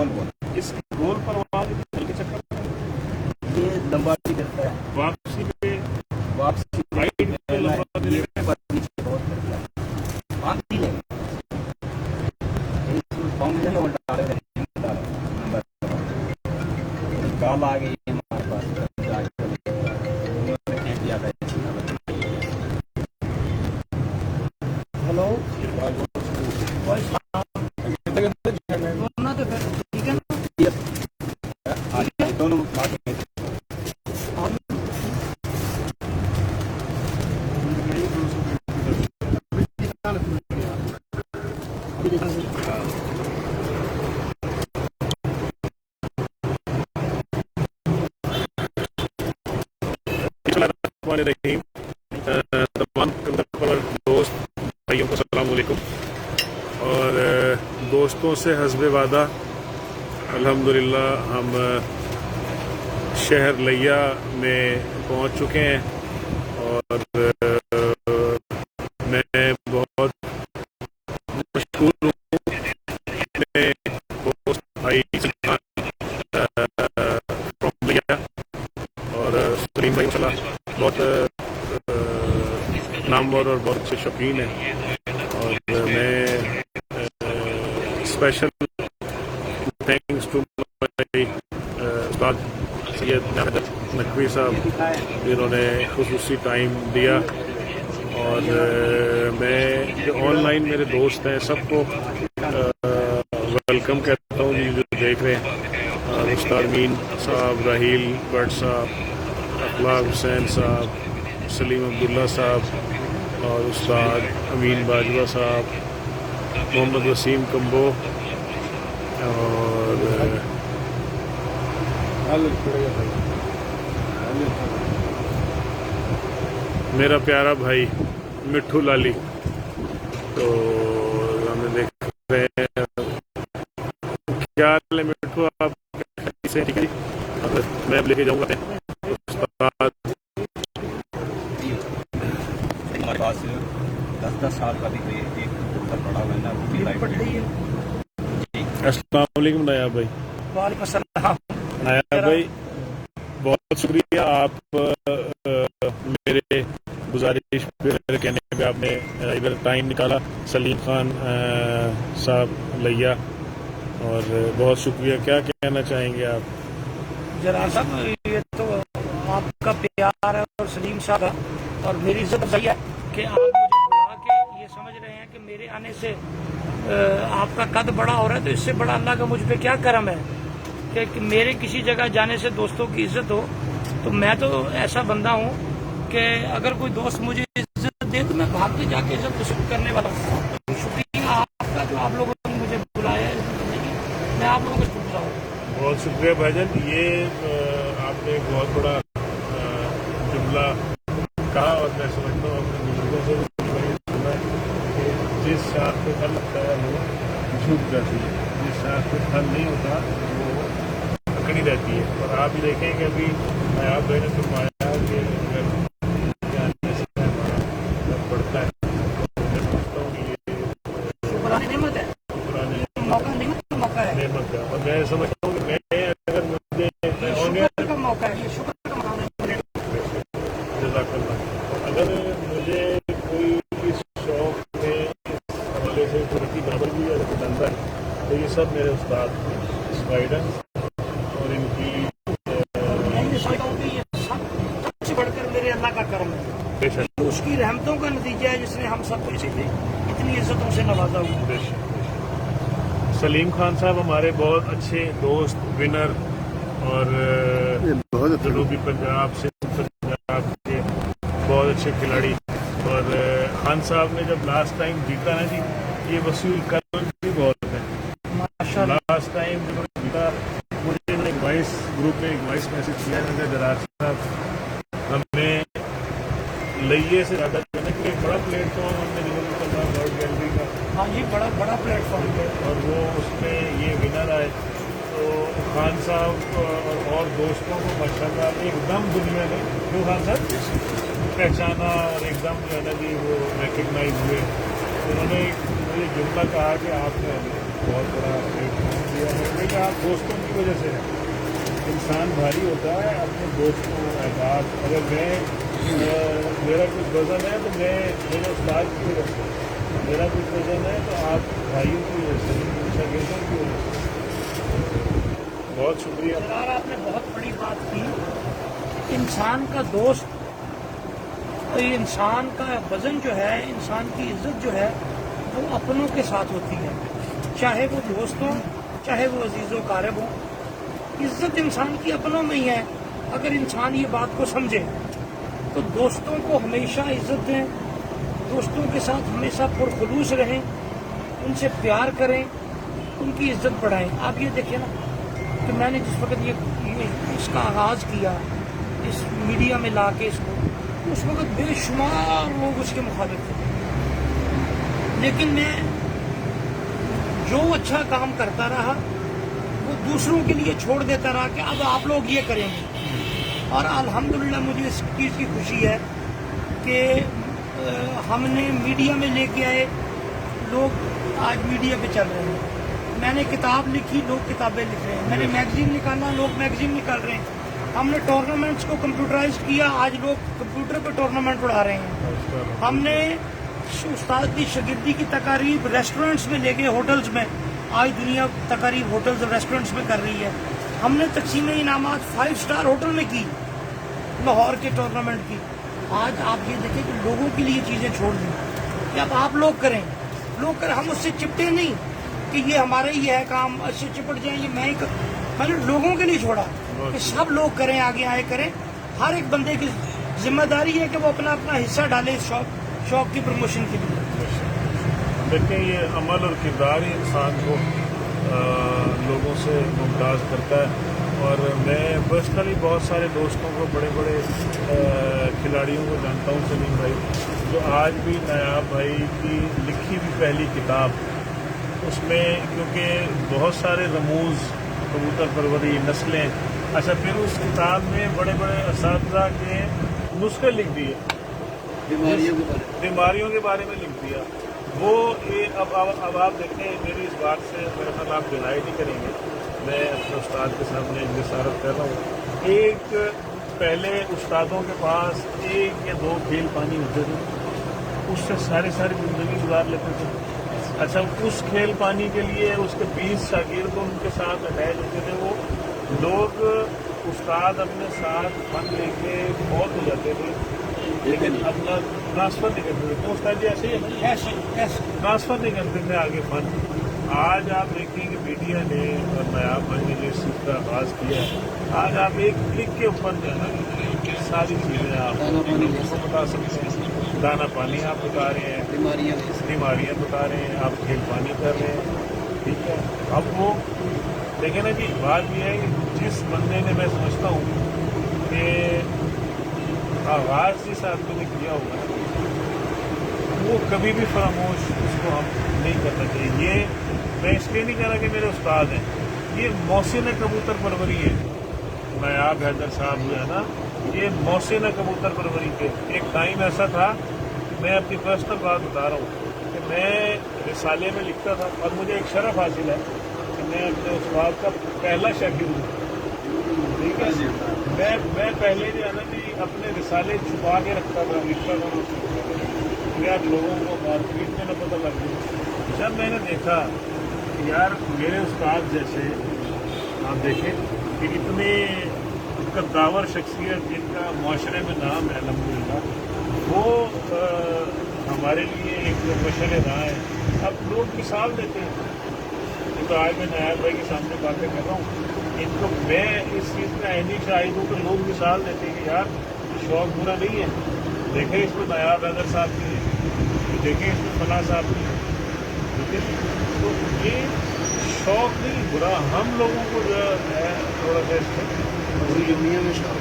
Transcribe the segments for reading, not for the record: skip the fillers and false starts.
اس گول پرواز کے چکر یہ لمبا بھی کرتا ہے، واپسی پہ واپسی رائٹ پہ لمبا دے یہ پر پیچھے بہت کرتا ہے، آتی ہے فاؤنڈیشن الٹا رہے نمبر کال آ گئی ہمارے پاس کیا تھا. ہلو دونوں رحیم. تمام دوست بھائیوں کو السلام علیکم. اور دوستوں سے حسب وعدہ الحمدللہ ہم شہر لیا میں پہنچ چکے ہیں اور میں بہت مشکور ہوں اپنے دوست بھائی فرام لیا اور سلیم بھائی ماشاء اللہ بہت نامور اور بہت اچھے شوقین ہیں. اور میں اسپیشل تھینکس ٹو مائی استاد سید نقوی صاحب جنہوں نے خصوصی ٹائم دیا. اور میں جو آن لائن میرے دوست ہیں سب کو ویلکم کہتا ہوں جو دیکھ رہے ہیں. استاد مین صاحب، راہیل بٹ صاحب، اخلاق حسین صاحب، سلیم عبداللہ صاحب اور استاد امین باجوہ صاحب، محمد وسیم کمبو اور میرا پیارا بھائی مٹھو لالی. تو ہم دیکھ رہے ہیں کیا حال ہے مٹھو، آپ سے ٹھیک ہے؟ میں اب لے کے جاؤں گا استاد. ہمارے پاس 10 سال کا بھی ایک پتھر پڑا ہوا ہے نا، وہ بھی لائف پڑ رہی ہے. السلام علیکم نایاب بھائی. وعلیکم السلام. نایاب بھائی بہت شکریہ، آپ میرے گزارش میرے کہنے پہ آپ نے ادھر ٹائم نکالا. سلیم خان صاحب لیا اور بہت شکریہ. کیا کہنا چاہیں گے آپ؟ جناب صاحب یہ تو آپ کا پیار ہے اور سلیم صاحب کا اور میری عزت افزائی ہے کہ آپ مجھے بلا کے یہ سمجھ رہے ہیں کہ میرے آنے سے آپ کا قد بڑا ہو رہا ہے. تو اس سے بڑا اللہ کا مجھ پہ کیا کرم ہے کہ میرے کسی جگہ جانے سے دوستوں کی عزت ہو. تو میں تو ایسا بندہ ہوں کہ اگر کوئی دوست مجھے عزت دے تو میں بھاگ کے جا کے عزت وصول کرنے والا ہوں. شکریہ آپ کا جو آپ لوگوں نے مجھے بلایا ہے، میں آپ لوگوں کا شکریہ ہوں. بہت شکریہ بھائی جان. یہ آپ نے ایک بہت بڑا جملہ کہا اور میں سمجھتا ہوں اپنے بزرگوں سے بھی سنا ہے کہ جس شاخ پہ پھل لگتا ہے وہ جھک جاتی ہے، جس شاخ پہ پھل نہیں ہوتا وہ اکڑی رہتی ہے. اور آپ بھی دیکھیں کہ ابھی نایاب بھائی نے فرمایا کہ اگر آنے سے ہمارا بڑھتا ہے تو میں سمجھتا ہوں کہ یہ شکرانہ نعمت ہے، موقع نہیں ہے، موقع ہے، نعمت ہے. اور میں سمجھتا ہوں کہ میں اگر مجھے شکر کا موقع ہے، یہ شکر کا مقام ہے. جزاک اللہ. اگر مجھے کوئی اس شوق میں اس حوالے سے ترقی برابر بھی ہے بنتا ہے تو یہ سب میرے استاد اس گائیڈنس اور ان کی میں یہ سمجھتا ہوں کہ یہ سب سے بڑھ کر میرے اللہ کا کرم ہے، بے شک اس کی رحمتوں کا نتیجہ ہے جس نے ہم سب کو اتنی عزتوں سے نوازا ہوا. بے شک. سلیم خان صاحب ہمارے بہت اچھے دوست، ونر اور جنوبی پنجاب سے پنجاب کے بہت اچھے کھلاڑی. اور خان صاحب نے جب لاسٹ ٹائم جیتا نا جی، یہ وصول کرم بھی بہت ہے ماشاء اللہ. لاسٹ ٹائم جب جیتا مجھے ایک وائس گروپ میں ایک وائس میسج کیا کہ جراج صاحب ہمیں لئیے سے زیادہ کرنا کہ ایک بڑا پلیٹ فارم ہم نے جنوبی پنجاب ورلڈ گیلری کا، ہاں جی، بڑا پلیٹ فارم ہے اور وہ اس میں یہ ونر آئے. تو خان صاحب اور دوستوں کو ماشاءاللہ ایک دم دنیا نے جو خان صاحب پہچانا اور ایک دم جو ہے نا جی وہ ریکگنائز ہوئے. انہوں نے مجھے جملہ کہا کہ آپ نے बहुत बड़ा प्लेटफॉर्म दिया है। लेकिन आप दोस्तों की वजह से है, इंसान भारी होता है अपने दोस्तों अहबाब। अगर मैं मेरा कुछ वज़न है तो मैं मेरे उस्ताद की वजह से, मेरा कुछ वज़न है तो आप भाइयों की वजह से, शागिर्दों की वजह से। बहुत शुक्रिया। यार आपने बहुत बड़ी बात की। इंसान का दोस्त और इंसान का वजन जो है, इंसान की इज्जत जो है वो अपनों के साथ होती है, चाहे वो दोस्त हो चाहे वो अजीज़ो कारब हो। इज्जत इंसान की अपनों में ही है। अगर इंसान ये बात को समझे तो दोस्तों को हमेशा इज्जत दें, दोस्तों के साथ हमेशा पुरखुलूस रहें, उनसे प्यार करें, उनकी इज्जत बढ़ाएं। आप ये देखें ना कि मैंने जिस वक्त ये इसका आगाज़ किया, इस मीडिया में ला के इसको, उस वक्त बेशुमार लोग उसके मुखालिफ थे, लेकिन मैं जो अच्छा काम करता रहा वो दूसरों के लिए छोड़ देता रहा कि अब आप लोग ये करेंगे। और अल्हम्दुलिल्लाह मुझे इस चीज़ की खुशी है कि हमने मीडिया में लेके आए, लोग आज मीडिया पे चल रहे हैं। मैंने किताब लिखी, लोग किताबें लिख रहे हैं। मैंने मैगजीन निकाला, लोग मैगजीन निकाल रहे हैं। हमने टूर्नामेंट्स को कंप्यूटराइज किया, आज लोग कंप्यूटर पे टूर्नामेंट उड़ा रहे हैं। हमने उस्ताद की शागिर्दी की तकारीब रेस्टोरेंट्स में ले गए, होटल्स में। आज दुनिया तकारीब होटल्स और रेस्टोरेंट्स में कर रही है। हमने तकसीम इनामात 5 स्टार होटल में की, लाहौर के टूर्नामेंट की। आज आप ये देखें कि लोगों के लिए चीज़ें छोड़ दी कि अब आप लोग करें, हम उससे चिपटे नहीं कि ये हमारा ही है काम, अच्छे चिपट जाए ये मैं ही मैंने लोगों के लिए छोड़ा कि सब लोग करें, आगे आए करें। हर एक बंदे की जिम्मेदारी है कि वो अपना अपना हिस्सा डाले इस शौक की प्रमोशन के लिए। देखिए, ये अमल और किरदार ही इंसान को लोगों से मुमताज़ करता है। और मैं पर्सनली बहुत सारे दोस्तों को, बड़े बड़े खिलाड़ियों को जानता हूँ, सलीम भाई, जो आज भी नायाब भाई की लिखी हुई पहली किताब, उसमें क्योंकि बहुत सारे रमूज़, कबूतर परवरी, नस्लें, अच्छा फिर उस किताब में बड़े बड़े असातिज़ा के नुस्खे लिख दिए, बीमारियों के बारे में लिख दिया। वो ये अब आप देखें, मेरी इस बात से मेरे ख्याल आप डिनाई नहीं करेंगे, मैं अपने उस्ताद के सामने जिसारत कर रहा हूँ। एक पहले उस्तादों के पास 1 या 2 खेल पानी होते थे, उससे सारी ज़िंदगी गुजार लेते थे। अच्छा, उस खेल पानी के लिए उसके 20 शागिर्द उनके साथ अटैच होते थे। वो लोग उस्ताद अपने साथ फन लेके बहुत हो जाते थे, लेकिन अपना ट्रांसफ़र नहीं करते थे। तो उस्ताद जी ऐसे ही है, ट्रांसफ़र नहीं करते थे आगे फन। आज आप देखिए कि मीडिया ने और नायाब भाई ने इस चीज़ का आगाज़ किया है। आज आप एक क्लिक के ऊपर जो है ना सारी चीज़ें आप लोगों को बता सकते हैं। दाना पानी आप बता रहे हैं, बीमारियाँ बता रहे हैं, आप खेल पानी कर रहे हैं, ठीक है। अब वो देखें ना जी, बात यह है कि जिस बंदे ने, मैं समझता हूँ कि आगाज़ जिस आदमी ने किया होगा वो कभी भी फरामोश उसको हम नहीं करना चाहिए। ये मैं इसलिए नहीं कह रहा कि मेरे उस्ताद हैं, ये मौसिन कबूतर परवरी है। नायाब हैदर साहब जो है ना, ये मौसिन कबूतर परवरी के। एक टाइम ऐसा था, मैं अपनी पर्सनल बात बता रहा हूँ कि मैं रिसाले में लिखता था और मुझे एक शरफ हासिल है कि मैं अपने उस्ताद का पहला शागिर्द हूँ, ठीक है। मैं पहले जो है ना जी अपने रिसाले छुपा के रखता था, लिखता था आप लोगों को मार्केट में न पता लग गया। जब मैंने देखा कि यार मेरे उस्ताद जैसे आप देखें कि इतने कद्दावर शख्सियत जिनका माशरे में नाम है अल्हम्दुलिल्लाह, वो हमारे लिए एक मशअल राह है। अब लोग मिसाल देते हैं, तो आज मैं नायाब भाई के सामने बातें कर रहा हूँ, इनको मैं इस चीज़ में ऐनी शाहिद हूँ कि लोग मिसाल देते हैं कि यार शौक बुरा नहीं है, देखें इसमें नायाब हैदर साहब की है, देखें इसमें फलां साहब की है, ठीक है। तो ये शौक नहीं बुरा, हम लोगों को जो है थोड़ा सा पूरी दुनिया में शौक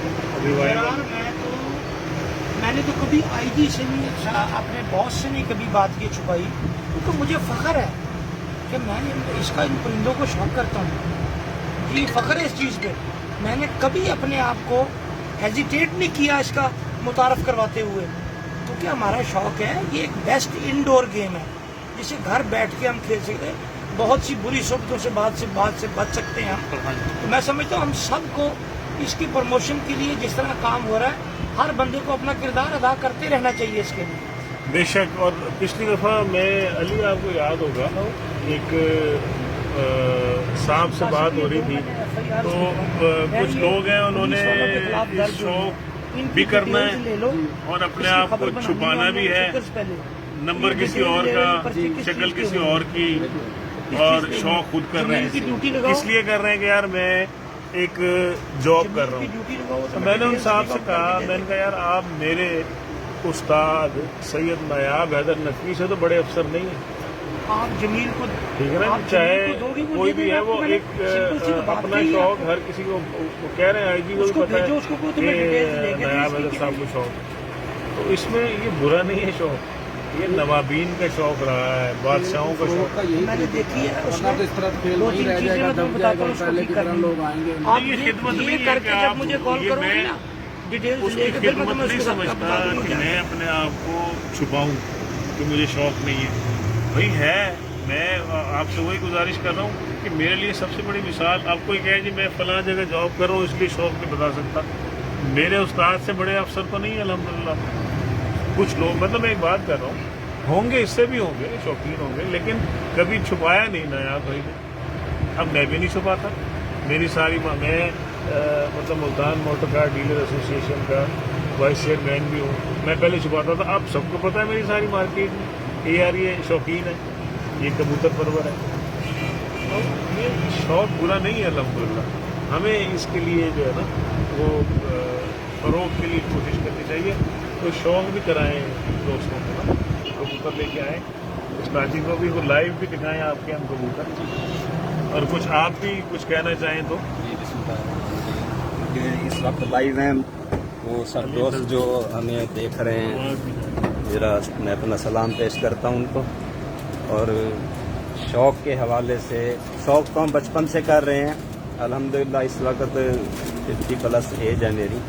मैंने तो कभी आईजी से नहीं, अच्छा अपने बॉस से नहीं कभी बात की छुपाई, क्योंकि मुझे फ़ख्र है कि मैंने इसका इन परिंदों को शौक करता हूँ। ये फ़ख्र है इस चीज़ पे। मैंने कभी अपने आप को हेजिटेट नहीं किया इसका मुतारफ़ करवाते हुए, क्योंकि हमारा शौक़ है, ये एक बेस्ट इंडोर गेम है जिसे घर बैठ के हम खेल सकते हैं। बहुत सी बुरी सोबतों से बात से बच सकते हैं हम। तो मैं समझता हूँ हम सबको इसकी प्रमोशन के लिए जिस तरह काम हो रहा है, हर बंदे को अपना किरदार अदा करते रहना चाहिए इसके लिए। बेशक। और पिछली दफ़ा मैं अली, आपको याद होगा, एक साहब से बात हो रही थी, तो कुछ लोग हैं उन्होंने इस शौक भी करना है और अपने आप को छुपाना भी है, नंबर किसी और का, शक्ल किसी और की, और शौक खुद कर रहे हैं। किस लिए कर रहे हैं कि यार मैं एक जॉब कर रहा हूँ। तो मैंने उन साहब से कहा, मैंने कहा यार आप मेरे उस्ताद सैयद नायाब हैदर नकवी से तो बड़े अफसर नहीं है। आप जमील को, ठीक है ना, चाहे कोई भी है, वो एक अपना शौक हर किसी को, वो कह रहे हैं आईजी को भी पता है कि नायाब हैदर साहब को शौक, तो इसमें ये बुरा नहीं है शौक, ये नवाबीन का शौक रहा है, बादशाहों का शौक। मैंने देखी है उसमें तो इस तरह खेल नहीं रह जाएगा, दब जाएगा, पहले की तरह लोग आएंगे। आप ये खिदमत नहीं है कि आप मुझे कॉल करोगे ना, डिटेल्स उसकी लेके फिर खिदमत नहीं समझता कि मैं अपने आप को छुपाऊं कि मुझे शौक नहीं है। भाई है, मैं आपसे वही गुजारिश कर रहा हूँ कि मेरे लिए सबसे बड़ी मिसाल, आप कोई कहे जी मैं फलां जगह जॉब कर रहा हूँ इसलिए शौक नहीं बता सकता, मेरे उस्ताद से बड़े अफसर तो नहीं है अल्हम्दुलिल्लाह। कुछ लोग, मतलब मैं एक बात कर रहा हूँ, होंगे, इससे भी होंगे, शौकीन होंगे, लेकिन कभी छुपाया नहीं नायाब भाई ने। अब मैं भी नहीं छुपाता, मेरी सारी मैं मतलब Multan motor car dealer association का वाइस चेयरमैन भी हूँ। मैं पहले छुपाता था, अब सबको पता है मेरी सारी मार्केट में कि यार ये शौकीन है, ये कबूतर परवर है। तो ये शौक बुरा नहीं है अल्हम्दुलिल्लाह। हमें इसके लिए जो है ना वो फरोग के लिए कोशिश करनी चाहिए, तो शौक भी कराएं दोस्तों को ना, कबूतर लेके आएँ, स्टार्टिंग को भी वो लाइव भी दिखाएं आपके हम कबूतर। और कुछ आप भी कुछ कहना चाहें तो। इस वक्त लाइव हैं वो सब दोस्त जो हमें देख रहे हैं, मैं अपना सलाम पेश करता हूं उनको। और शौक़ के हवाले से, शौक़ तो हम बचपन से कर रहे हैं अल्हम्दुलिल्लाह। इस वक्त 50+ एज है मेरी,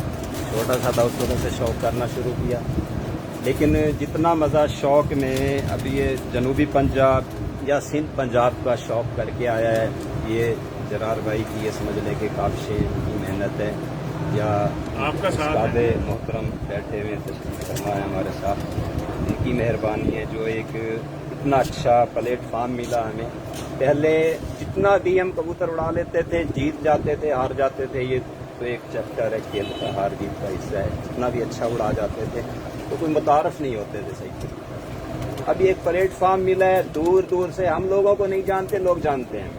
छोटा सा था उस वक्त से शौक़ करना शुरू किया। लेकिन जितना मज़ा शौक़ में अभी ये जनूबी पंजाब या सिंध पंजाब का शौक़ करके आया है, ये जरार भाई की ये समझने के काबिश की मेहनत है, या आपका उस्ताद मोहतरम बैठे हुए फरमाया हमारे साथ, इनकी मेहरबानी है जो एक इतना अच्छा प्लेटफार्म मिला हमें। पहले जितना भी हम कबूतर उड़ा लेते थे, जीत जाते थे, हार जाते थे, ये तो एक चैप्टर है, खेल का हार जीत का हिस्सा है। जितना भी अच्छा उड़ा जाते थे तो कोई मुतारफ नहीं होते थे सही से। अभी एक प्लेटफार्म मिला है, दूर दूर से हम लोगों को नहीं जानते, लोग जानते हैं।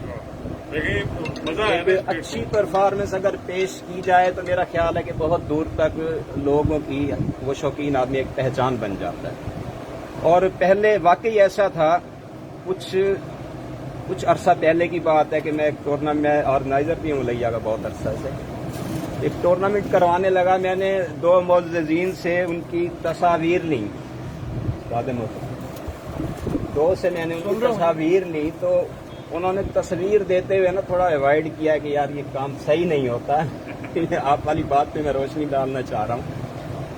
एक अच्छी परफॉर्मेंस अगर पेश की जाए तो मेरा ख्याल है कि बहुत दूर तक लोगों की वो शौकीन आदमी एक पहचान बन जाता है। और पहले वाकई ऐसा था, कुछ अरसा पहले की बात है कि मैं एक टूर्नामेंट ऑर्गेनाइजर भी हूँ लैया का बहुत अरसा से। एक टूर्नामेंट करवाने लगा, मैंने 2 मुअज़्ज़िज़ीन से उनकी तस्वीर ली, 2 से मैंने उनकी तस्वीर ली, तो उन्होंने तस्वीर देते हुए ना थोड़ा अवॉइड किया कि यार ये काम सही नहीं होता। आप वाली बात पे मैं रोशनी डालना चाह रहा हूँ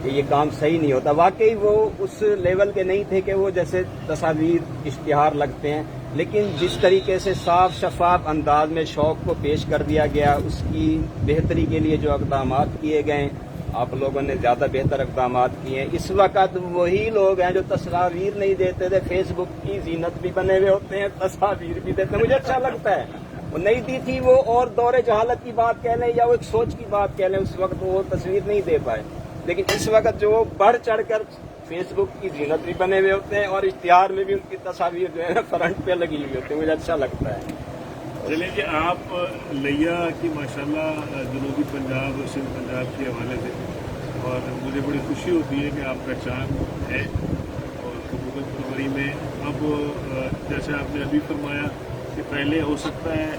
कि ये काम सही नहीं होता। वाकई वो उस लेवल के नहीं थे कि वो जैसे तस्वीर इश्तिहार लगते हैं, लेकिन जिस तरीके से साफ शफाफ अंदाज में शौक़ को पेश कर दिया गया, उसकी बेहतरी के लिए जो इक़दाम किए गए, आप लोगों ने ज़्यादा बेहतर इक़दाम किए हैं। इस वक्त वही लोग हैं जो तस्वीर नहीं देते थे, फेसबुक की जीनत भी बने हुए होते हैं, तस्वीर भी देते हैं। मुझे अच्छा लगता है, वो नहीं दी थी वो, और दौरे जहालत की बात कह लें या वो एक सोच की बात कह लें, उस वक्त वो तस्वीर नहीं दे पाए। लेकिन इस वक्त जो बढ़ चढ़ कर फेसबुक की जीनत भी बने हुए होते हैं और इश्तिहार में भी उनकी तस्वीर जो है फ्रंट पे लगी हुई होती है, मुझे अच्छा लगता है। चलिए कि आप लैया की माशाल्लाह जनूबी पंजाब और सिंध पंजाब के हवाले से, और मुझे बड़ी खुशी होती है कि आप पहचान है। और कबूतर परवरी में अब जैसे आपने अभी फरमाया कि पहले हो सकता है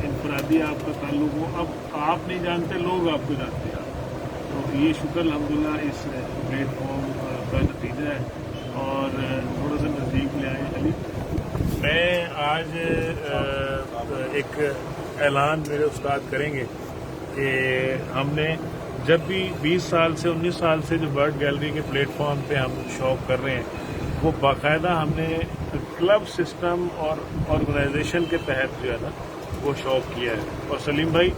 इनफरादी आपका ताल्लुक हो, अब आप नहीं जानते, लोग आपको जानते हैं। तो ये शुक्र अल्हम्दुलिल्लाह इस प्लेटफॉर्म का नतीजा है। और थोड़ा सा नज़दीक ले आए अली, मैं आज एक ऐलान मेरे उस्ताद करेंगे कि हमने जब भी 20 साल से 19 साल से जो बर्ड गैलरी के प्लेटफॉर्म पे हम शौक़ कर रहे हैं, वो बाकायदा हमने क्लब सिस्टम और ऑर्गेनाइजेशन के तहत जो है ना वो शौक किया है। और सलीम भाई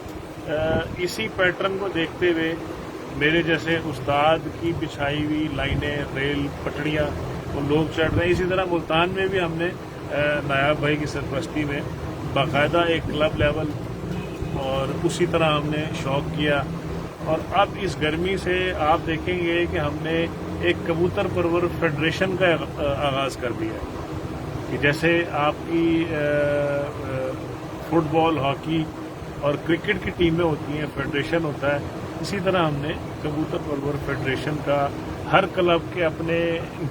इसी पैटर्न को देखते हुए मेरे जैसे उस्ताद की बिछाई हुई लाइनें, रेल पटड़ियाँ वो लोग चढ़ रहे हैं। इसी तरह मुल्तान में भी हमने नायाब भाई की सरपरस्ती में बाकायदा एक क्लब लेवल और उसी तरह हमने शौक किया। और अब इस गर्मी से आप देखेंगे कि हमने एक कबूतर परवर फेडरेशन का आगाज़ कर दिया है कि जैसे आपकी फुटबॉल, हॉकी और क्रिकेट की टीमें होती हैं, फेडरेशन होता है, इसी तरह हमने कबूतर परवर फेडरेशन का हर क्लब के अपने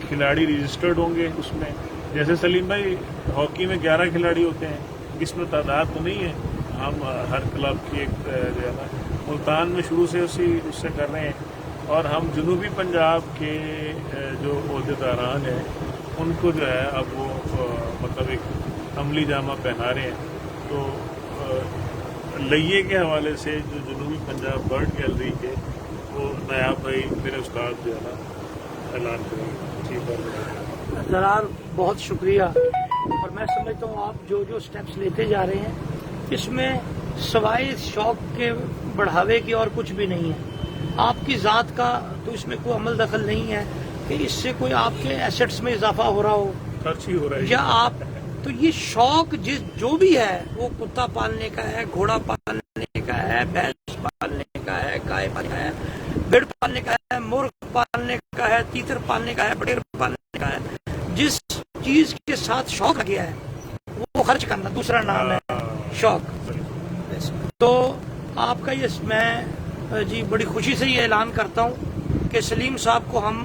खिलाड़ी रजिस्टर्ड होंगे उसमें। जैसे सलीम भाई हॉकी में 11 खिलाड़ी होते हैं, इसमें तादाद तो नहीं है, हम हर क्लब की एक जो है ना मुल्तान में शुरू से उससे कर रहे हैं। और हम जनूबी पंजाब के जो ओहदेदारान हैं उनको जो है अब वो मतलब एक अमली जामा पहना रहे हैं। तो लइये के हवाले से जो जनूबी पंजाब बर्ड गैलरी के वो नायाब भाई मेरे उस्ताद जो है ना ऐलान करेंगे। ठीक है जरार, बहुत शुक्रिया। और मैं समझता हूँ आप जो जो स्टेप्स लेते जा रहे हैं इसमें सवाए शौक के बढ़ावे की और कुछ भी नहीं है। आपकी ज़ात का तो इसमें कोई अमल दखल नहीं है कि इससे कोई आपके एसेट्स में इजाफा हो रहा हो, खर्च ही हो रहा है या आप तो ये शौक जो भी है वो कुत्ता पालने का है, घोड़ा पालने का है, भैंस पालने का है, गाय पालने का है, भेड़ पालने का है, मुर्ग पालने का है, तीतर पालने का है, बटेर पालने का है। जिस चीज के साथ शौक आ गया है वो खर्च करना दूसरा नाम है शौक। तो आपका ये मैं जी बड़ी खुशी से ये ऐलान करता हूँ कि सलीम साहब को हम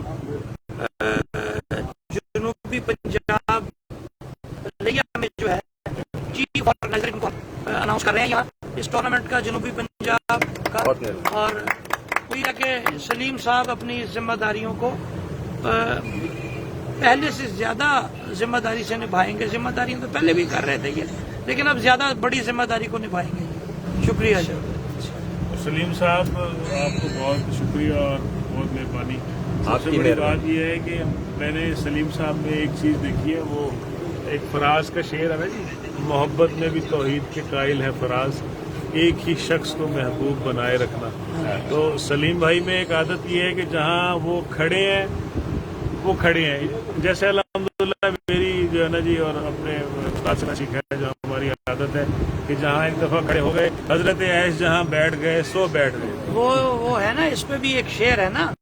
जनूबी पंजाब लिया में जो है चीफ ऑर्गेनाइजर इनको अनाउंस कर रहे हैं यहाँ इस टूर्नामेंट का, जनूबी पंजाब का। और वही है कि सलीम साहब अपनी जिम्मेदारियों को पहले से ज्यादा जिम्मेदारी से निभाएंगे। जिम्मेदारियां तो पहले भी कर रहे थे ये, लेकिन अब ज्यादा बड़ी जिम्मेदारी को निभाएंगे। शुक्रिया सर। सलीम साहब आपको बहुत शुक्रिया और बहुत मेहरबानी। सबसे बड़ी बात यह है कि मैंने सलीम साहब में एक चीज़ देखी है, वो एक फराज का शेर है ना जी, मोहब्बत में भी तौहीद के कायल है फराज, एक ही शख्स को महबूब बनाए रखना। तो सलीम भाई में एक आदत ये है कि जहाँ वो खड़े हैं वो खड़े हैं। जैसे अल्हम्दुलिल्लाह मेरी जो है ना जी और अपने उस्ताद सीखा है, जो हमारी आदत है कि जहाँ एक दफ़ा खड़े हो गए हजरत ऐश जहाँ बैठ गए सो बैठ गए। वो है ना, इस पे भी एक शेर है ना,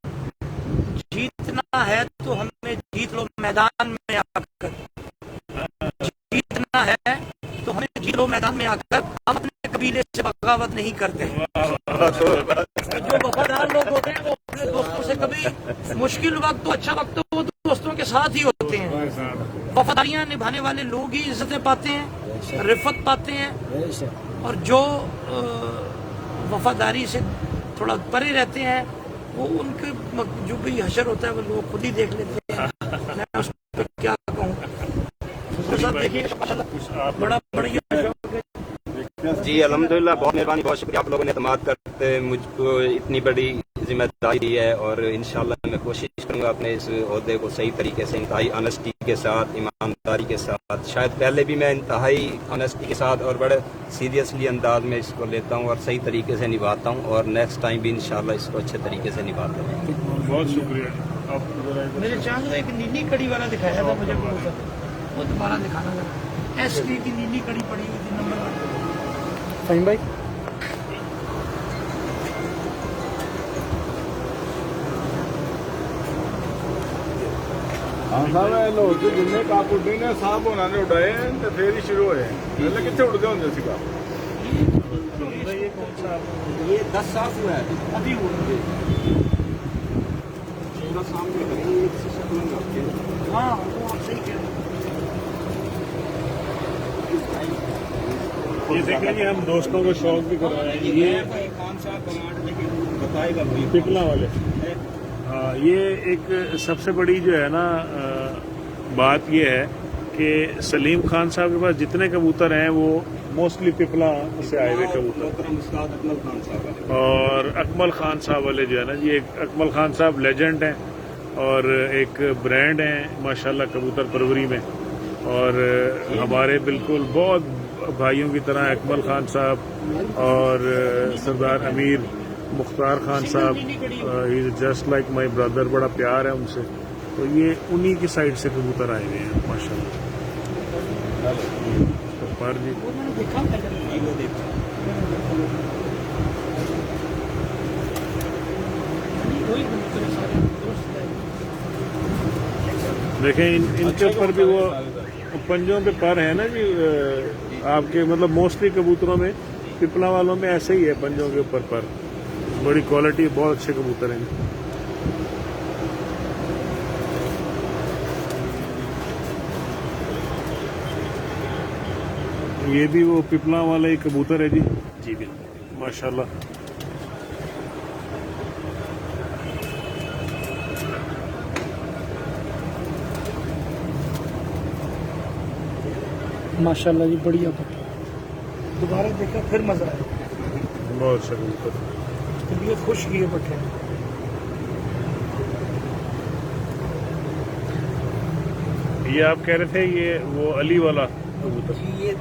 जीतना है तो हमें जीत लो मैदान में आकर, जीतना है तो हमें जीत लो मैदान में आकर, हम अपने कबीले से बगावत नहीं करते। जो वफादार लोग होते हैं वो अपने दोस्तों से कभी मुश्किल वक्त तो अच्छा वक्त तो वो दोस्तों के साथ ही होते हैं। वफादारियां निभाने वाले लोग ही इज्जतें पाते हैं, रिफत पाते हैं। और जो वफादारी से थोड़ा परे रहते हैं वो उनके जो भी हशर होता है वो लोग खुद ही देख लेते हैं। मैं उस पर क्या कहूँ। देखिए बड़ा बढ़िया जी अल्हम्दुलिल्लाह, बहुत मेहरबानी, बहुत शुक्रिया। आप लोगों ने एतमाद करते मुझको इतनी बड़ी जिम्मेदारी दी है और इंशाल्लाह मैं कोशिश करूंगा अपने इस ओहदे को सही तरीके से, इंतहाई ऑनेस्टी के साथ, ईमानदारी के साथ, शायद पहले भी मैं इंतहाई ऑनेस्टी के साथ और बड़े सीरियसली अंदाज में इसको लेता हूं और सही तरीके से निभाता हूं और नेक्स्ट टाइम भी इंशाल्लाह इसको अच्छे तरीके से निभाता हूँ। बहुत शुक्रिया। आप मेरे चांद एक नीली कड़ी वाला दिखाया था मुझे, वो दोबारा दिखाना था। एसपी की नीली कड़ी पड़ी हुई थी नंबर 1। फहीम भाई हाँ साहब लो जो जिन्ने काकुड्डी ने साहब होना ने उड़ाए तो फिर ही शुरू होए पहले कितने उड़ते होंगे सीगा। ये 10 साल हुआ है अभी हुआ पूरा सामने करेंगे एक से शक्ल में आपके। हाँ वो आप सही कह रहे हैं। ये देखिए जी, हम दोस्तों को शौक भी करवाएं। ये कौन सा कमांड लेकिन बताएगा वही पिपला वाले। हाँ, ये एक सबसे बड़ी जो है ना बात ये है कि सलीम खान साहब के पास जितने कबूतर हैं वो मोस्टली पिपला से आए हुए कबूतर। अकमल खान साहब और अकमल खान साहब वाले जो है ना जी, एक अकमल खान साहब लेजेंड हैं और एक ब्रांड हैं माशाल्लाह कबूतर परवरी में। اور ہمارے بالکل بہت بھائیوں کی طرح اکمل خان صاحب اور سردار امیر مختار خان صاحب، he is just like my brother, بڑا پیار ہے ان سے. تو یہ انہی کی سائڈ سے کبوتر آئے ہوئے ہیں ماشاء اللہ. جی دیکھیں ان کے اوپر بھی وہ پنجوں پہ پر ہے نا جی، آپ کے مطلب موسٹلی کبوتروں میں، پپلا والوں میں ایسے ہی ہے، پنجوں کے اوپر پر. بڑی کوالٹی، بہت اچھے کبوتر ہیں. یہ بھی وہ پپلا والا ہی کبوتر ہے جی. جی بالکل ماشاء اللہ. ماشاءاللہ جی بڑھیا پٹھا، دوبارہ دیکھا پھر مزہ آیا، بہت اچھا کبوتر. طبیعت خوش کیے پٹھے. یہ آپ کہہ رہے تھے یہ وہ علی والا کبوتر. یہ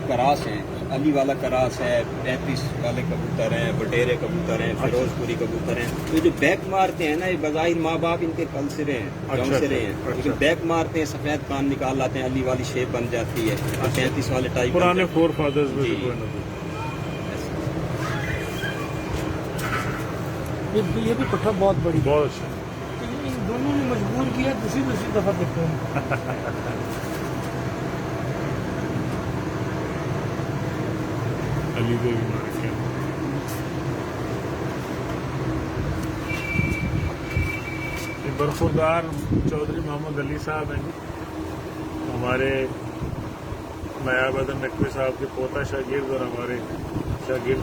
کراس ہیں، علی والا کراس ہے، 35 والے کبوتر ہیں، وڈیرے کبوتر ہیں، فیروز پوری کبوتر ہیں. یہ جو بیک مارتے ہیں نا، یہ بظاہر ماں باپ ان کے کل سرے ہیں، جاؤں سرے ہیں، لیکن بیک مارتے ہیں، سفید کان نکال لاتے ہیں، علی والی شیپ بن جاتی ہے، 35 والے ٹائپ پرانے فور فادرز میں سے کوئی نہ کوئی. یہ بھی پٹھا بہت بڑی. بہت اچھا. ان دونوں نے مجبور کیا دوسری دفعہ دیکھتے ہیں. علی پہ بھی مارے کیا. یہ برخوردار چودھری محمد علی صاحب ہیں جی، ہمارے نایاب حیدر نقوی صاحب کے پوتا شاگرد اور ہمارے شاگرد.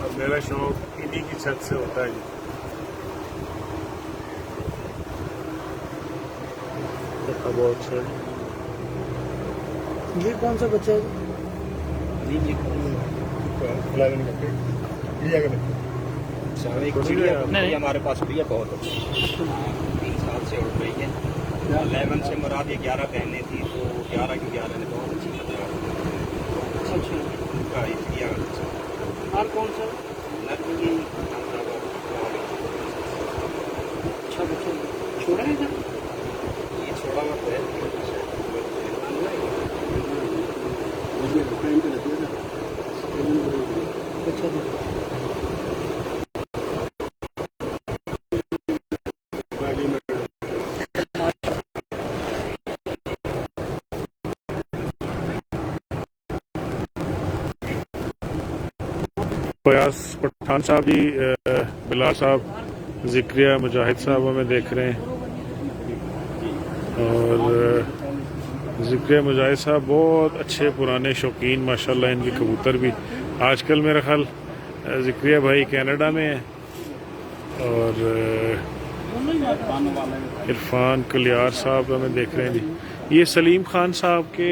اور میرا شوق انہی کی چھت سے ہوتا ہے جی. بہت اچھا ہے. یہ کون سا بچہ ہے؟ ہمارے پاس بھی ہے، بہت اچھی 3 سال سے اڑ رہی ہے. 11 سے مراد یہ 11 کہنے تھی، تو 11 کی 11 نے بہت اچھی پتہ. اور کون سا؟ اچھا بچہ چھوڑا ہے ادھر؟ یہ چھوڑا ہوا تو ہے. اچھا فیاض پٹھان صاحب جی، بلال صاحب، ذکریہ مجاہد صاحب ہمیں دیکھ رہے ہیں. اور ذکریہ مجاہد صاحب بہت اچھے پرانے شوقین ماشاءاللہ ان کے کبوتر بھی. آج کل میرا خیال ذکریہ بھائی کینیڈا میں ہیں، اور عرفان کلیار صاحب ہمیں دیکھ رہے ہیں جی. یہ سلیم خان صاحب کے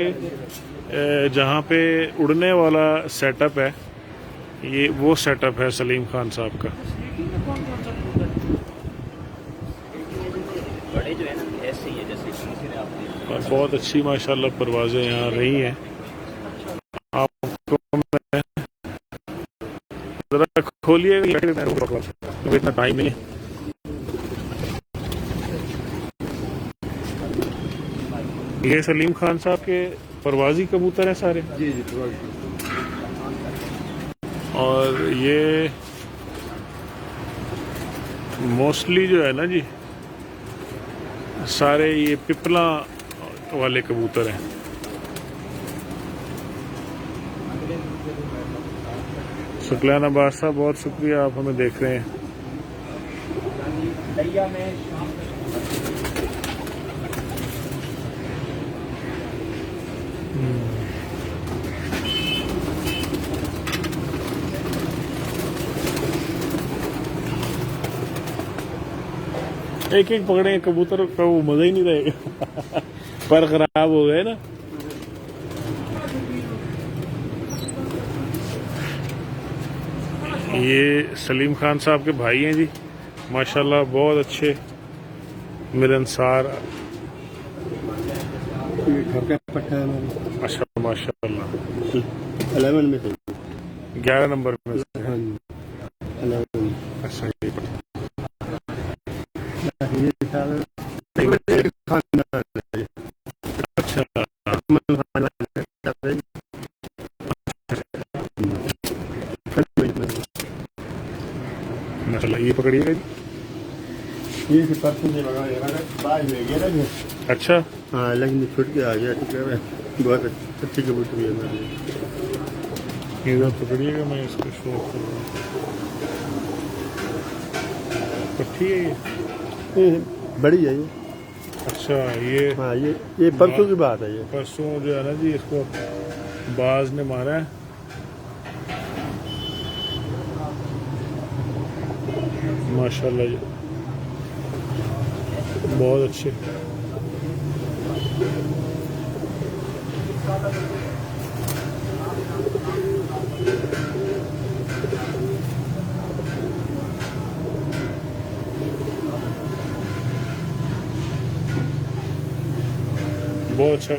جہاں پہ اڑنے والا سیٹ اپ ہے، یہ وہ سیٹ اپ ہے سلیم خان صاحب کا. بڑے جو ہے نا ایسے ہی ہے جیسے اور بہت اچھی ماشاءاللہ پروازیں یہاں رہی ہیں. آپ کو میں ذرا کھولیے گا، اتنا ٹائم نہیں ہے. یہ سلیم خان صاحب کے پروازی کبوتر ہیں سارے. جی جی. اور یہ موسٹلی جو ہے نا جی، سارے یہ پپلا والے کبوتر ہیں. سکلان عباس صاحب بہت شکریہ، آپ ہمیں دیکھ رہے ہیں. ایک ایک پکڑے کبوتر کا وہ مزہ ہی نہیں رہے گا. پر خراب ہو گئے نا. یہ سلیم خان صاحب کے بھائی ہیں جی، ماشاءاللہ بہت اچھے ملنسار ये घर का पट्टा है हमारा अच्छा माशाल्लाह। 11 में से 11 नंबर में से। हाँ जी 11 में। अच्छा ये ये साल खानदान है ये। अच्छा अकमल खान है। माशाल्लाह। ये पकड़िएगा जी। ये परसों से लगा बाहर ले गया ना। अच्छा हाँ लेकिन छुट के आ गया ठीक है। बहुत अच्छी कबूतरी है हमारी। इधर पकड़िएगा, मैं इसको शो करूँगा। पट्टी है ये? ये बड़ी है ये। अच्छा ये हाँ ये परसों की बात है ये। परसों जो है ना जी, इसको बाज ने मारा है। माशाल्लाह जी बहुत अच्छे। बहुत अच्छा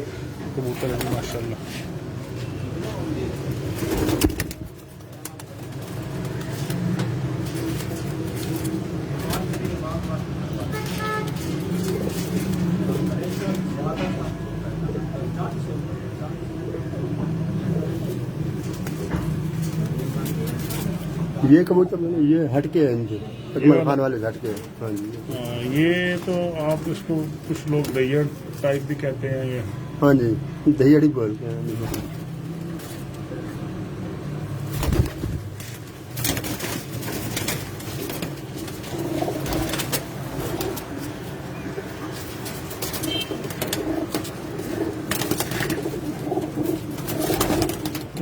कबूतर है जी माशाल्लाह। ये कबूतर ये हटके है इनके अकमल खान वाले हटके हैं। हाँ जी ये तो आप इसको कुछ लोग दैयड़ टाइप भी कहते हैं ये। हाँ जी दहियाड़ी बोलते हैं।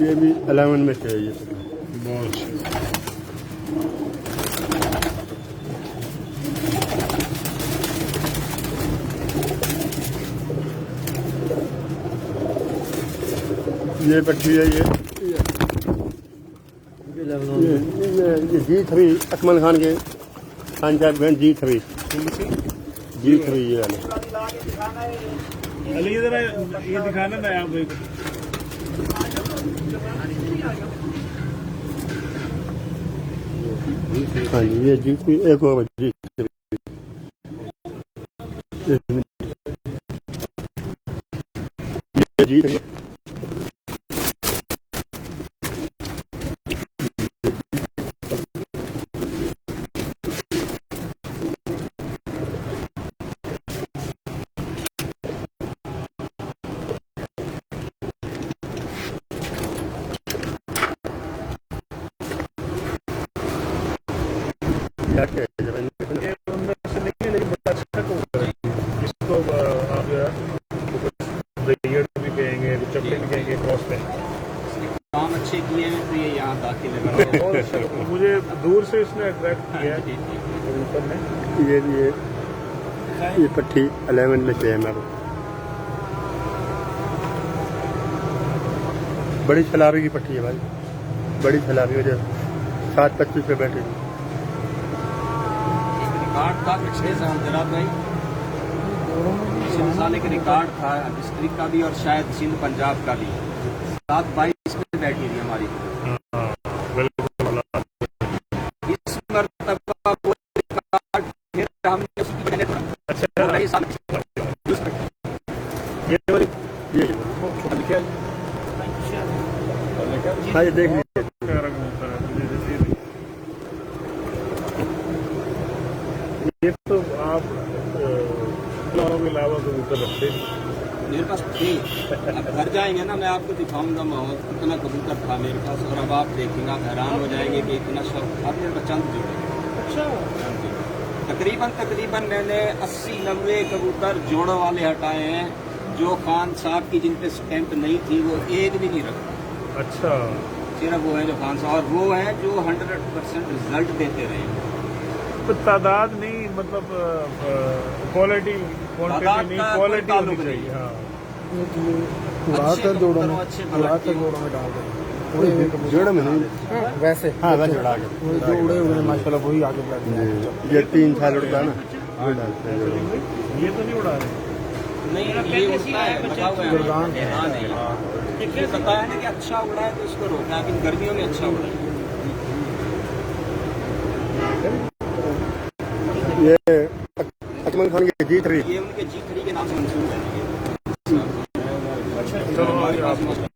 ये भी 11 में से है ये। बहुत अच्छे। ये पट्टी है ये G3 अकमल खान के खान साहब गए G3 ये वाले। अली जरा ये दिखाना ना आप एक। हाँ जी ये G3 एक और G3 ये G3 ये उनमें से नहीं है, लेकिन बड़ा अच्छा कबूतर है। इसको आप जो है दैयड़ भी कहेंगे, चपटे भी कहेंगे, क्रॉस में। काम अच्छे किए हैं तो ये यहाँ दाखिल है। बहुत अच्छा कबूतर। मुझे दूर से इसने अट्रैक्ट किया है कबूतर ने। ये पट्टी 11 में से है हमारे। बड़ी छलावी की पट्टी है भाई, बड़ी छलावी है। 7:25 पे बैठे रिकॉर्ड था पिछले साल जरा भाई, पिछले साल एक रिकॉर्ड था डिस्ट्रिक्ट का भी और शायद सिंध पंजाब का भी। 7:22 पे बैठी थी हमारी। इस मरतबा वो रिकॉर्ड फिर हमने उसकी मैंने नई साल हाँ ये देख लीजिए। ये तो आप के अलावा कबूतर रखते नहीं। मेरे पास थे, अब घर जाएंगे ना मैं आपको दिखाऊंगा माहौल कितना कबूतर था मेरे पास। और अब आप देखेंगे, आप हैरान हो जाएंगे कि इतना शौक। आप मेरे चंद जोड़े। अच्छा तकरीबन मैंने 80-90 कबूतर जोड़ों वाले हटाए हैं। जो खान साहब की जिन पे स्टैंप नहीं थी वो एक भी नहीं रखा। अच्छा सिर्फ वो है जो खान साहब, और वो है जो 100% रिजल्ट देते रहे। तो तादाद नहीं, मतलब क्वालिटी तादाद नहीं, का क्वालिटी कोई होनी ताल्लुक चाहिए। हाँ अच्छे जोड़ों में अच्छे जोड़ों में डाल दें जोड़ में नहीं वैसे। हाँ वैसे उड़ा के वो जो उड़े हुए हैं माशाल्लाह वही आगे बढ़ रहे हैं। ये 3 साल उड़ता है ना वो डालते हैं जोड़ों में। ये तो नहीं उड़ा रहे। नहीं मेरा ये पहले से उड़ता है, बच्चे लगा हुआ है। गुरगान। हाँ नहीं देखिए पता है ना कि अच्छा उड़ा है तो उसको रोकना है, लेकिन गर्मियों में अच्छा उड़ा है। ये अकमल खान की जीत रही ये उनके G3 के नाम से मंसूब है ये। चलो हमारे पास मसला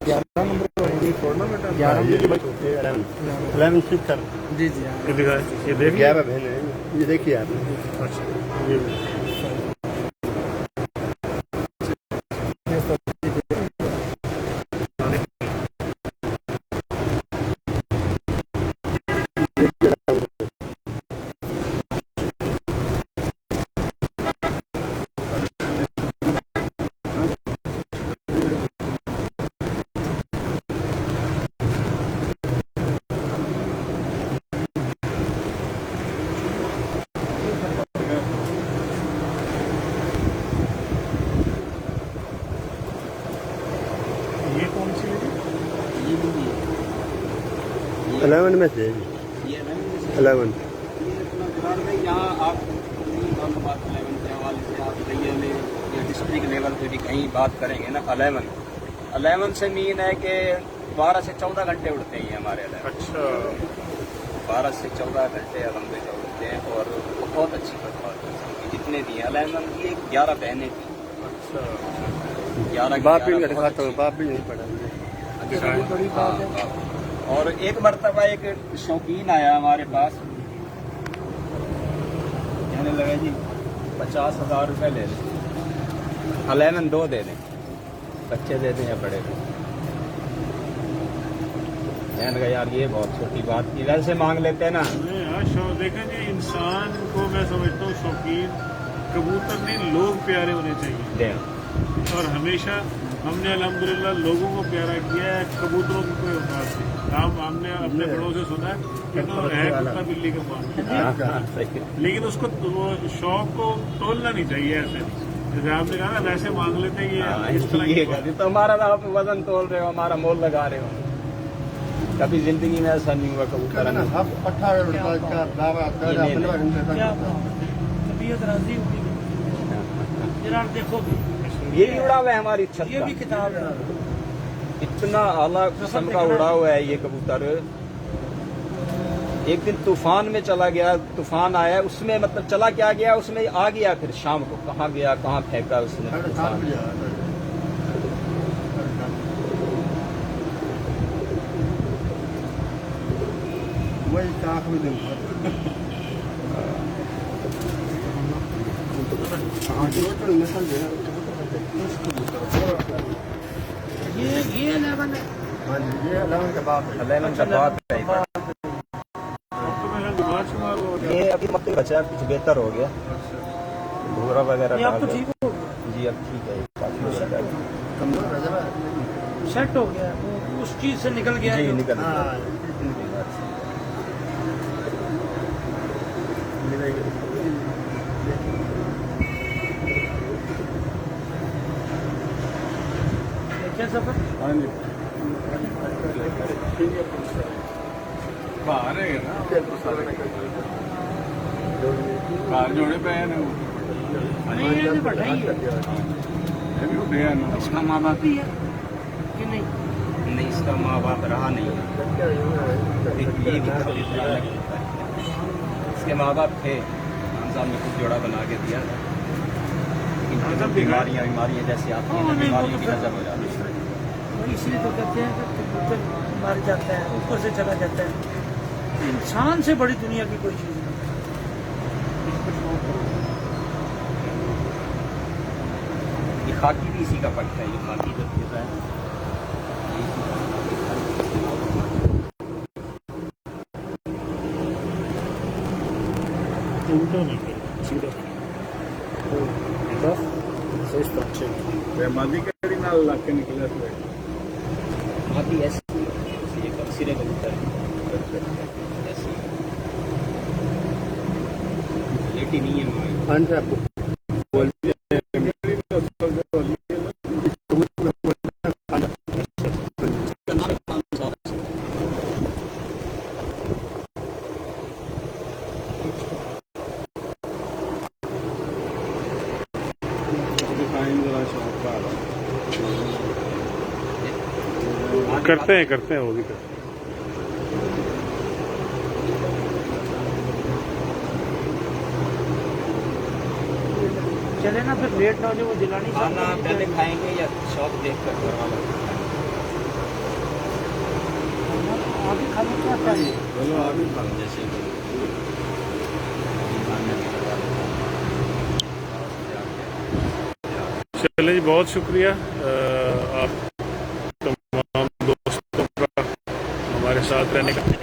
11 नंबर पर होगी टूर्नामेंट 11 सिक्कर जी जी हाँ। ये दिखाए, ये देख लिया। 11 बहन है, ये देखिए आपने। अच्छा ये कौन सी है? ये भी है। 11 में से ये 11 ये अपना बिहार में यहाँ आप कहीं मालूमात 11 के हवाले से आप दैया में या डिस्ट्रिक्ट लेवल पे भी कहीं बात करेंगे ना 11 से मीन है कि 12 से 14 घंटे उड़ते हैं हमारे 11 अच्छा 12 से 14 घंटे अलहमदिल्ला उड़ते हैं और बहुत अच्छी परफॉर्मेंस जितने भी हैं 11 की 11 बहनें थी अच्छा 11 बाप भी नहीं दिखाता हूँ, बाप भी नहीं पढ़ा मुझे। बड़ी बात है। और एक मरतबा एक शौकीन आया हमारे पास, कहने लगा जी 50,000 रुपये ले लें, 11 दो दे दें, बच्चे दे दें या बड़े दे। कहने लगा यार ये बहुत छोटी बात की, वैसे मांग लेते हैं ना। नहीं हाँ देखें जी, इंसान को मैं समझता हूँ शौकीन कबूतर नहीं लोग प्यारे होने चाहिए, दे और हमेशा हमने अल्हम्दुलिल्लाह लोगों को प्यारा किया है, कबूतरों को कोई औकात नहीं। हमने अपने बड़ों से सुना है कि तो है कुत्ता बिल्ली का मांग, लेकिन उसको वो शौक को तोलना नहीं चाहिए ऐसे। जैसे आपने कहा ना वैसे मांग लेते हैं, ये इस तरह की बात। तो हमारा तो आप वजन तोल रहे हो, हमारा मोल लगा रहे हो। कभी जिंदगी में ऐसा नहीं हुआ कबूतर ने। क्या तबीयत राजी होगी जरा देखो, ये भी उड़ा हुआ है हमारी छत ये का। भी किताब है। इतना आला किस्म का उड़ा हुआ है ये कबूतर। एक दिन तूफान में चला गया, तूफान आया उसमें, मतलब चला क्या गया उसमें, आ गया फिर शाम को कहाँ गया कहाँ फेंका उसने तूफान में। वही काख में दिन ये 11 है। हाँ जी, ये 11 के बाद है। 11 का बाद है। अब तो मेरा दिमाग शुमार हो गया। ये अभी मत बचा, कुछ बेहतर हो गया, भूरा वगैरह ये अब तो डाल ठीक दिया। हो गया, जी अब ठीक है, काफी हो गया। सेट हो गया, वो उस चीज से निकल गया जी जो- निकल गया। देखिए सफर हाँ जी बाहर है ना बाहर जोड़े पे हैं ना वो। नहीं ये तो बढ़ा ही है। ये भी उठे हैं ना। इसका माँ बाप भी है कि नहीं? नहीं, इसका माँ बाप रहा नहीं है। ये भी काफी पुराना होता है। इसके माँ बाप थे, साहब ने कुछ जोड़ा बना के दिया था, लेकिन जब बीमारियाँ जैसे आती हैं, बीमारियों की नजर हो जाती है। और इसलिए तो कहते हैं कि कबूतर मर जाता है, ऊपर से चला जाता है। इंसान से बड़ी दुनिया की कोई चीज नहीं। ये खाकी भी इसी का पक्का है, ये खाकी जो होता है ये इसी का उल्टा नहीं किया, सीधा मादी कड़ी नाल ला के निकले थे। खाकी ऐसी एक सिरे कबूतर ऐसी लेटी नहीं है हमारी। کرتے ہیں وہ بھی کرتے ہیں. چلے نا پھر لیٹ نہ ہو جائے وہ جلانی کھانا پہلے کھائیں گے یا شوق دیکھ کر کروانا؟ آگے کھانا کیا چاہیے؟ چلو آگے کھانا جیسے چلے جی، بہت شکریہ آپ تمام دوستوں کا ہمارے ساتھ رہنے کا.